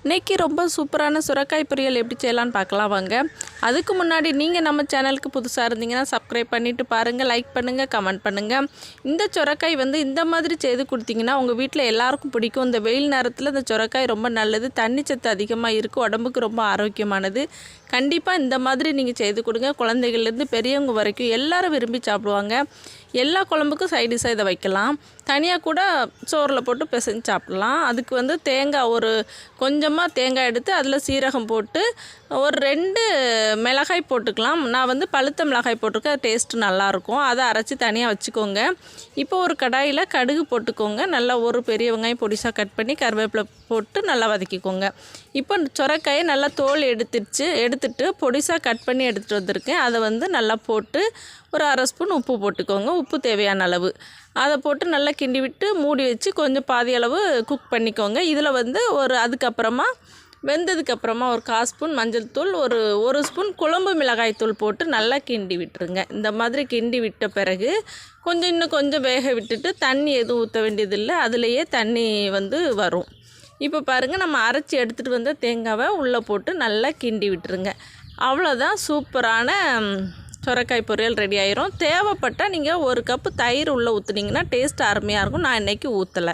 இன்றைக்கி ரொம்ப சூப்பரான சுரைக்காய் பொரியல் எப்படி செய்யலான்னு பார்க்கலாம் வாங்க. அதுக்கு முன்னாடி நீங்கள் நம்ம சேனலுக்கு புதுசாக இருந்தீங்கன்னா சப்ஸ்கிரைப் பண்ணிவிட்டு பாருங்கள், லைக் பண்ணுங்கள், கமெண்ட் பண்ணுங்கள். இந்த சுரைக்காய் இந்த மாதிரி செய்து கொடுத்தீங்கன்னா உங்கள் வீட்டில் எல்லாருக்கும் பிடிக்கும். இந்த வெயில் நேரத்தில் இந்த சுரைக்காய் ரொம்ப நல்லது, தண்ணி சத்து அதிகமாக இருக்கும், உடம்புக்கு ரொம்ப ஆரோக்கியமானது. கண்டிப்பாக இந்த மாதிரி நீங்கள் செய்து கொடுங்க. குழந்தைகள்லேருந்து பெரியவங்க வரைக்கும் எல்லோரும் விரும்பி சாப்பிடுவாங்க. எல்லா குழம்புக்கும் சைடிஷாக இதை வைக்கலாம். தனியாக கூட சோறில் போட்டு பிசைஞ்சு சாப்பிட்லாம். அதுக்கு தேங்காய் கொஞ்சமாக தேங்காய் எடுத்து அதில் சீரகம் போட்டு ஒரு 2 மிளகாய் போட்டுக்கலாம். நான் பழுத்த மிளகாய் போட்டிருக்கேன், டேஸ்ட்டு நல்லாயிருக்கும். அதை அரைச்சி தனியாக வச்சுக்கோங்க. இப்போ ஒரு கடாயில் கடுகு போட்டுக்கோங்க. நல்லா ஒரு பெரிய வெங்காயம் பொடிசாக கட் பண்ணி கருவேப்பிலை போட்டு நல்லா வதக்கிக்கோங்க. இப்போ சுரைக்காயை நல்லா தோல் எடுத்துட்டு பொடிசாக கட் பண்ணி எடுத்துகிட்டு வந்திருக்கேன். அதை நல்லா போட்டு ஒரு 1/2 ஸ்பூன் உப்பு போட்டுக்கோங்க. உப்பு தேவையான அளவு அதை போட்டு நல்லா கிண்டி விட்டு மூடி வச்சு கொஞ்சம் பாதி அளவு குக் பண்ணிக்கோங்க. இதில் அதுக்கப்புறமா வெந்ததுக்கப்புறமா ஒரு 1/4 ஸ்பூன் மஞ்சள் தூள், ஒரு ஸ்பூன் குழம்பு மிளகாய் தூள் போட்டு நல்லா கிண்டி விட்டுருங்க. இந்த மாதிரி கிண்டி விட்ட பிறகு இன்னும் கொஞ்சம் வேக விட்டுட்டு தண்ணி எதுவும் ஊற்ற வேண்டியதில்லை, அதுலேயே தண்ணி வரும். இப்போ பாருங்கள், நம்ம அரைச்சி எடுத்துகிட்டு வந்த தேங்காவை உள்ளே போட்டு நல்லா கிண்டி விட்டுருங்க. அவ்வளோதான், சூப்பரான சுரைக்காய் பொரியல் ரெடி ஆயிரும். தேவைப்பட்டால் நீங்கள் 1 கப்பு தயிர் உள்ளே ஊற்றுனீங்கன்னா டேஸ்ட் அருமையாக இருக்கும். நான் இன்றைக்கி ஊற்றலை.